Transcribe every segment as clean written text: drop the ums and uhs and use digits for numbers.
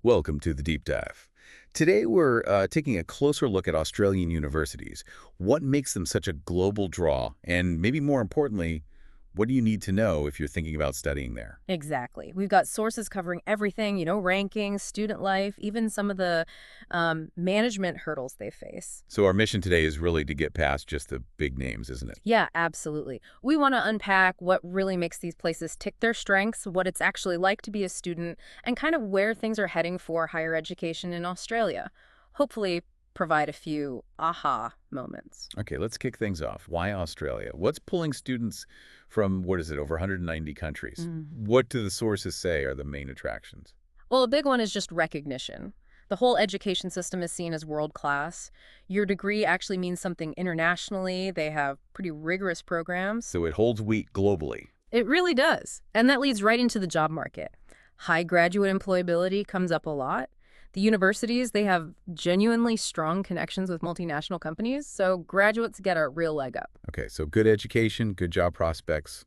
Welcome to the Deep Dive. Today we're taking a closer look at Australian universities. What makes them such a global draw? And maybe more importantly, what do you need to know if you're thinking about studying there? Exactly. We've got sources covering everything, rankings, student life, even some of the management hurdles they face. So our mission today is really to get past just the big names, isn't it? Yeah, absolutely. We want to unpack what really makes these places tick their strengths, what it's actually like to be a student, and kind of where things are heading for higher education in Australia. Hopefully, provide a few aha moments. Okay, let's kick things off. Why Australia? What's pulling students from, what is it, over 190 countries? What do the sources say are the main attractions? Well, a big one is just recognition. The whole education system is seen as world class. Your degree actually means something internationally. They have pretty rigorous programs. So it holds weight globally. It really does. And that leads right into the job market. High graduate employability comes up a lot. The universities, they have genuinely strong connections with multinational companies, so graduates get a real leg up. Okay, so good education, good job prospects.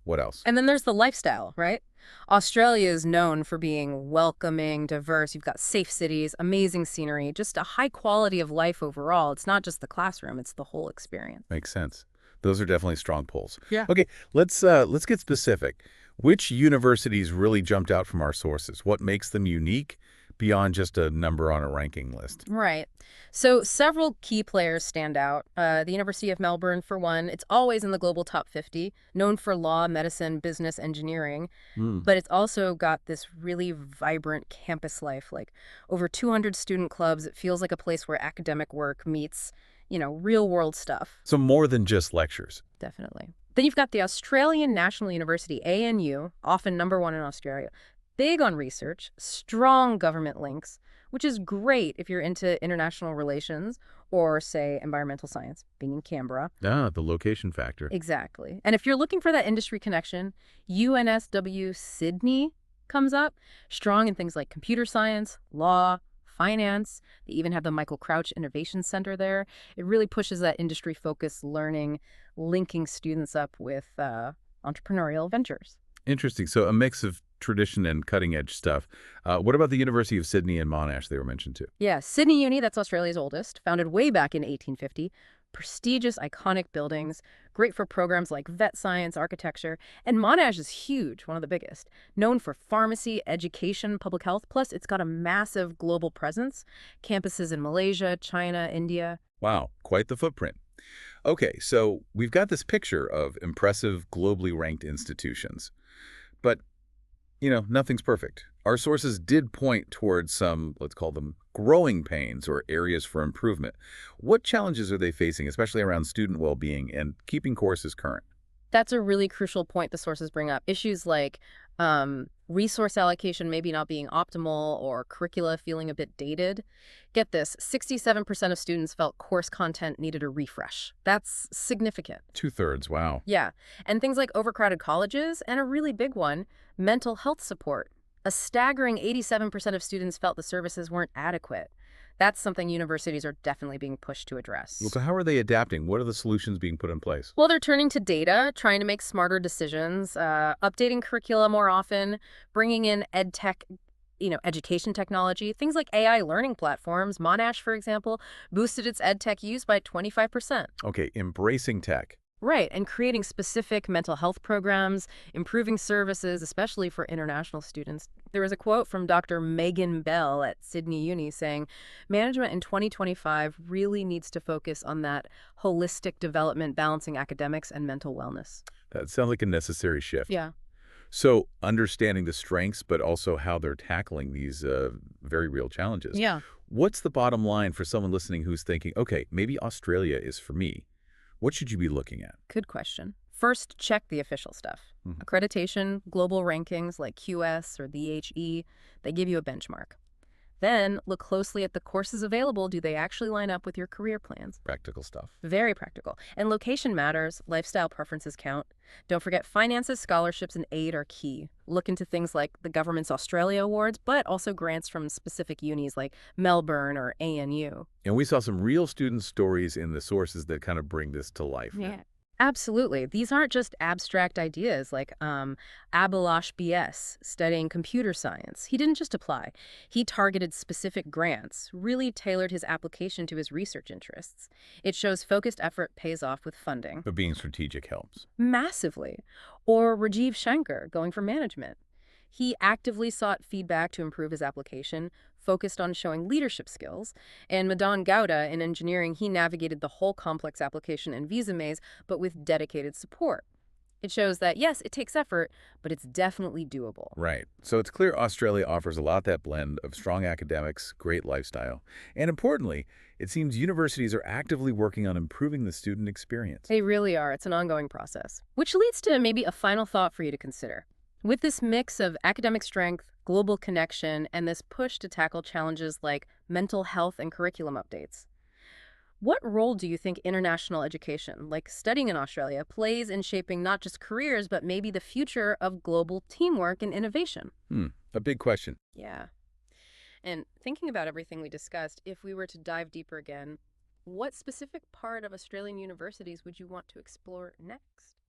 What else? And then there's the lifestyle, right? Australia is known for being welcoming, diverse. You've got safe cities, amazing scenery, just a high quality of life overall. It's not just the classroom, it's the whole experience. Makes sense. Those are definitely strong pulls. Yeah. Okay, let's get specific. Which universities really jumped out from our sources? What makes them unique beyond just a number on a ranking list? Right. So several key players stand out. The University of Melbourne, for one, it's always in the global top 50, known for law, medicine, business, engineering. Hmm. But it's also got this really vibrant campus life, like over 200 student clubs. It feels like a place where academic work meets, real world stuff. So more than just lectures. Definitely. Then you've got the Australian National University, ANU, often #1 in Australia. Big on research, strong government links, which is great if you're into international relations or, say, environmental science, being in Canberra. Ah, the location factor. Exactly. And if you're looking for that industry connection, UNSW Sydney comes up, strong in things like computer science, law, finance. They even have the Michael Crouch Innovation Center there. It really pushes that industry-focused learning, linking students up with entrepreneurial ventures. Interesting. So a mix of tradition and cutting-edge stuff. What about the University of Sydney and Monash they were mentioned too? Yeah, Sydney Uni, that's Australia's oldest, founded way back in 1850. Prestigious, iconic buildings, great for programs like vet science, architecture. And Monash is huge, one of the biggest, known for pharmacy, education, public health. Plus, it's got a massive global presence, campuses in Malaysia, China, India. Wow, quite the footprint. Okay, so we've got this picture of impressive, globally ranked institutions. But nothing's perfect. Our sources did point towards some, let's call them, growing pains or areas for improvement. What challenges are they facing, especially around student well-being and keeping courses current? That's a really crucial point the sources bring up. Issues like resource allocation maybe not being optimal or curricula feeling a bit dated. Get this, 67% of students felt course content needed a refresh. That's significant. Two-thirds, wow. Yeah. And things like overcrowded colleges, and a really big one, mental health support. A staggering 87% of students felt the services weren't adequate. That's something universities are definitely being pushed to address. Well, so how are they adapting? What are the solutions being put in place? Well, they're turning to data, trying to make smarter decisions, updating curricula more often, bringing in ed tech, education technology, things like AI learning platforms. Monash, for example, boosted its ed tech use by 25%. Okay, embracing tech. Right, and creating specific mental health programs, improving services, especially for international students. There was a quote from Dr. Megan Bell at Sydney Uni saying, management in 2025 really needs to focus on that holistic development, balancing academics and mental wellness. That sounds like a necessary shift. Yeah. So understanding the strengths, but also how they're tackling these very real challenges. Yeah. What's the bottom line for someone listening who's thinking, okay, maybe Australia is for me? What should you be looking at? Good question. First, check the official stuff. Mhm. Accreditation, global rankings like QS or the HE, they give you a benchmark. Then, look closely at the courses available. Do they actually line up with your career plans? Practical stuff. Very practical. And location matters. Lifestyle preferences count. Don't forget finances, scholarships, and aid are key. Look into things like the government's Australia Awards, but also grants from specific unis like Melbourne or ANU. And we saw some real student stories in the sources that kind of bring this to life. Yeah. Absolutely. These aren't just abstract ideas like Abhilash BS studying computer science. He didn't just apply. He targeted specific grants, really tailored his application to his research interests. It shows focused effort pays off with funding. But being strategic helps. Massively. Or Rajiv Shankar going for management. He actively sought feedback to improve his application, focused on showing leadership skills, and Madan Gowda in engineering, he navigated the whole complex application and visa maze, but with dedicated support. It shows that, yes, it takes effort, but it's definitely doable. Right. So it's clear Australia offers a lot that blend of strong academics, great lifestyle, and importantly, it seems universities are actively working on improving the student experience. They really are. It's an ongoing process. Which leads to maybe a final thought for you to consider. With this mix of academic strength, global connection, and this push to tackle challenges like mental health and curriculum updates, what role do you think international education, like studying in Australia, plays in shaping not just careers, but maybe the future of global teamwork and innovation? A big question. Yeah. And thinking about everything we discussed, if we were to dive deeper again, what specific part of Australian universities would you want to explore next?